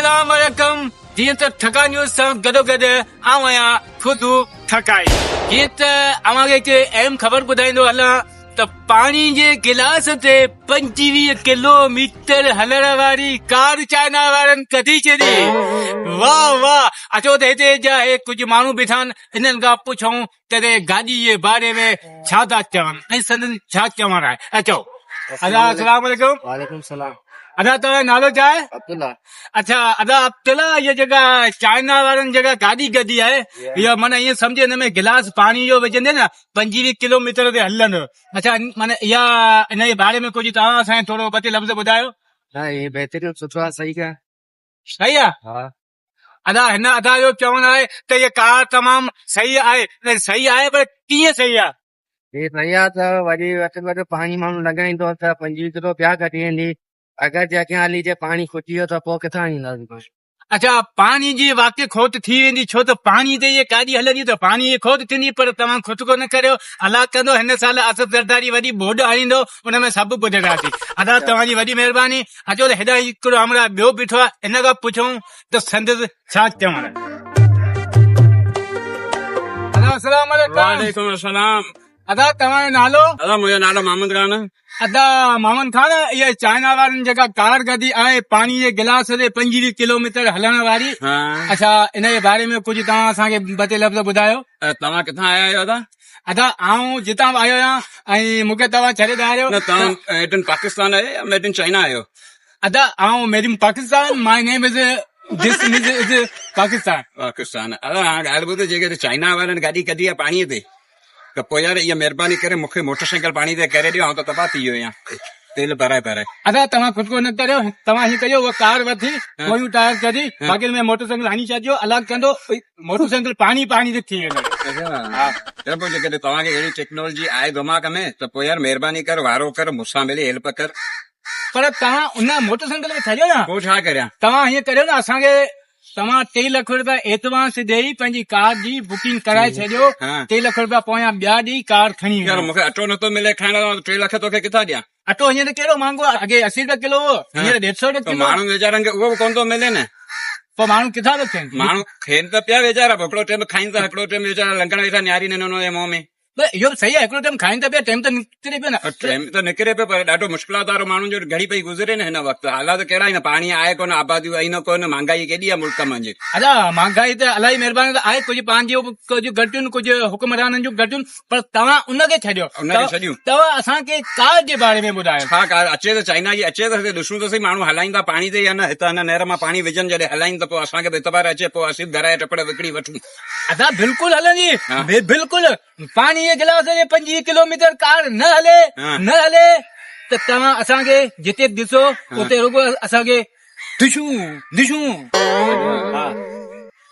Assalamualaikum. Dia tu thaka news sang gado-gado awaya खुदू थकाई ये तो हमारे के अहम खबर बुधाइंदो हला तो पानी जे गिलास ते 25 किलोमीटर हलण वारी कार चाइना वारन कदी चली वाह वाह अचो ते हिते जा कुछ माण्हू बीठा इन्हनि खां पुछूं तेरे गाॾी जे बारे में छा था चवनि ऐं संदन छा चवण आहे अचो अदा अस्सलाम वालेकुम वालेकुम सलाम। अदा तव्हां नालो छा आहे अब्दुल्ला। अच्छा अदा अब्दुल्ला ये जगह चाइना वारनि जगह गाॾी गॾी आहे इहा माना ईअं सम्झे हिन में गिलास पाणी जो विझंदे न 25 किलोमीटर ते हलंदो अच्छा माना इहा इन जे बारे में कुझु तव्हां असांखे थोरो ॿ टे लफ़्ज़ ॿुधायो हाँ ये बेहतरीन सुठो आहे सही का सही आहे हाँ अदा हिन अदा जो चवणु आहे त इहा कार तमामु सही आहे पर कीअं सही आहे ये सही आहे त वरी वटि वटि पाणी माण्हू लॻाईंदो त 25 किलो ॿिया कढी वेंदी अगरि जे अॻियां हली जे पाणी खुटी वियो त पोइ किथां ईंदासीं अच्छा पाणी जी वाकई खोट थी वेंदी छो त पाणी ते इहे गाॾी हलंदी त पाणी जी खोट थींदी पर तव्हां खुद कोन करियो अलाह कंदो हिन साल असफ ज़रदारी वॾी बोर्ड आणींदो हुन में सभु ॿुधंदासीं अदा तव्हांजी वॾी महिरबानी अचो त हेॾा हिकिड़ो हमरा ॿियो बीठो आहे इन खां पुछूं त संदसि छा चवणु अस्सलाम वालेकुम वालेकुम अस्सलाम। अदा तव्हांजो नालो दादा मुंहिंजो नालो मोहम्मद खान आहे। अदा मोहम्मद खान इहा चाइना वारनि जेका कार गॾी आहे पाणी जे गिलास ते 25 किलोमीटर हलण वारी हाँ अच्छा इन जे बारे में कुझु तव्हां असांखे ॿ टे लफ़्ज़ ॿुधायो तव्हां किथां आया आहियो दादा? अदा आऊं जितां बि आयो आहियां ऐं मूंखे तव्हां छॾे ॾियारियो न तव्हां मेड इन पाकिस्तान आहियो या मेड इन चाइना आहियो? अदा आऊं made in Pakistan my name is is Pakistan Pakistan अदा हाणे ॻाल्हि ॿुधो जेके चाइना वारनि गाॾी कढी आहे पाणीअ ते त पोइ यार इहा महिरबानी करे मूंखे मोटरसाइकिल पाणी ते करे ॾियो त तबाह थी वियो आहियां तेल भराए अदा तव्हां खुद को न करियो तव्हां हीअं कयो उहा कार वठी पोयूं टायर कढी बाक़ी में मोटरसाइकिल हणी छॾियो अलॻि कंदो मोटरसाइकिल पाणी ते थी वेंदो त पोइ जेकॾहिं तव्हांखे अहिड़ी टेक्नोलॉजी आहे दिमाग़ में त पोइ यार महिरबानी कर वारो कर मूंसां मिली हेल्प कर पर तव्हां उन मोटरसाइकिल में छॾियो न पोइ छा करियां तव्हां हीअं करियो न असांखे तव्हां 3 लख रुपया एडवांस ॾेई पंहिंजी कार जी बुकिंग कराए छॾियो हाँ। 3 लख रुपया पोयां ॿिया ॾेई कार खणी यार वञो मूंखे अटो नथो मिले खाइण लाइ 3 लख तोखे किथां ॾियां? अटो हींअर कहिड़ो महांगो आहे अॻे 80 रुपया किलो हो हींअर 150 रुपया किलो माण्हुनि वीचारनि खे उहो बि कोन थो मिले न पोइ माण्हू किथां थो थियनि माण्हू खेनि त पिया वीचारा हिकिड़ो टाइम खाइनि था हिकिड़ो टाइम वीचारा लंघण वेठा न्यारी न हुनजे मुंहं में इहो बि सही आहे हिकिड़ो टाइम खाइनि था पिया टाइम त निकिरे पियो न टाइम त निकिरे पियो पर ॾाढो मुश्किलात वारो माण्हुनि जो घड़ी पई गुज़रे न हिन वक़्तु हालात कहिड़ा आहिनि पाणी आहे कोन आबादियूं आहिनि कोन महांगाई केॾी आहे मुल्क मंझि अदा महांगाई त इलाही महिरबानी त आहे कुझु पंहिंजो कुझु घटियुनि कुझु हुकुमराननि जूं घटियुनि पर तव्हां उनखे छॾियो उनखे छॾियूं तव्हां असांखे कार जे बारे में ॿुधायो छा कार अचे त चाइना जी अचे त ॾिसूं त सही माण्हू हलाईंदा पाणी ते या न हितां हिन नहर मां पाणी विझनि जॾहिं हलाइनि त पोइ असांखे बि एतबार अचे पोइ असीं घराए टपड़ विकिणी वठूं अदा बिल्कुलु हलंदी हाँ। बिल्कुलु पाणी जे गिलास जे 25 किलोमीटर कार न हाँ। हले त तव्हां असांखे जिते ॾिसो उते रुगो असांखे दिशूं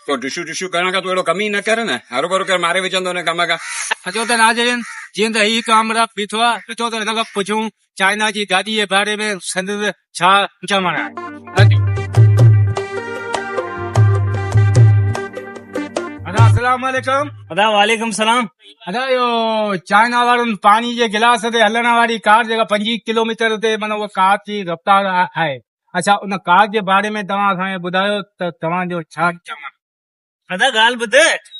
पोइ डिशू करण खां तूं अहिड़ो कम ई न कर न हरू भरू कर मारे विझंदो न कम खां अचो त नाज़रीन जीअं त ही कामरा बीठो आहे अचो त हिन खां पुछूं चाइना जी गाॾी जे बारे में संदसि छा चवणु आहे अस्सलाम वालेकुम अदा वालेकुम सलाम। अदा इहो चाइना वारनि पाणी जे गिलास ते हलण वारी कार जेका 25 किलोमीटर ते माना उहा कार जी रफ़्तार आहे अच्छा उन कार जे बारे में तव्हां असांखे ॿुधायो त तव्हांजो छा चवणु अदा ॻाल्हि ॿुध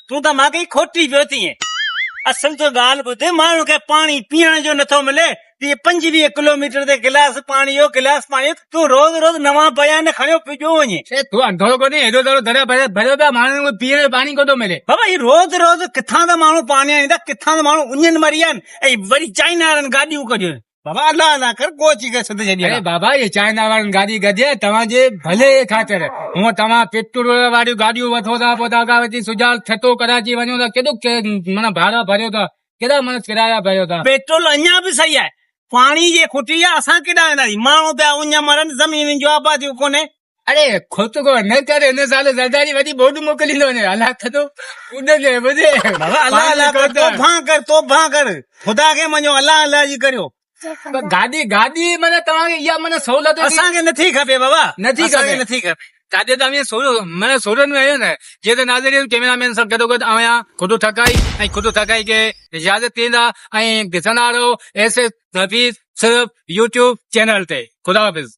तूं त मूंखे खोटी पियो थी असल तो ॻाल्हि ॿुध माण्हू खे पाणी पीअण जो नथो मिले 25 किलोमीटर ते गिलास पाणी तूं रोज़ रोज़ नवां बयान खणियो पियो वञे तूं अंधो कोन्हे हेॾो दरो दरिया भरियो पिया माण्हुनि खे पीअण जो पाणी कोन थो मिले बाबा ही रोज़ रोज़ किथां त माण्हू पाणी आणींदा किथां त माण्हू उञनि मरी विया आहिनि ऐं वरी चाइना वारनि गाॾियूं कढियूं बाबा अल्लाह अल्लाह कर कोची करे सद छॾी अरे बाबा ये चाइना वारनि गाॾी गॾे तव्हांजे भले ख़ातिर हूअं तव्हां पेट्रोल वारियूं गाॾियूं वठो था पोइ तव्हां वठी सुजाल छतो कराची वञो था केॾो माना भाड़ा भरियो था केॾा माना किराया भरियो था पेट्रोल अञा बि सही आहे पाणी जे खुटी आहे असां केॾा वेंदासीं माण्हू पिया उञ मरनि ज़मीन जो आबादियूं कोन्हे अरे खुद को न करे हिन साल ज़रदारी वॾी बोर्ड मोकिलींदो वञे अलाह थधो उॾे ॿुधे बाबा अल्लाह अल्लाह कर तोबा कर ख़ुदा खे मञो अल्लाह अल्लाह जी करियो गाॾी माना तव्हांखे इहा माना सहूलियत असांखे नथी खपे बाबा नथी खपे काॾे तव्हां माना सोरनि में आहियो न जीअं त नाज़रीन कैमरामैन सां गॾोगॾु आहियां खुद थकाई खे इजाज़त ॾींदा ऐं ॾिसंदा रहो ऐसे हफ़ीज़ सिर्फ़ यूट्यूब चैनल ते ख़ुदा हाफ़िज़।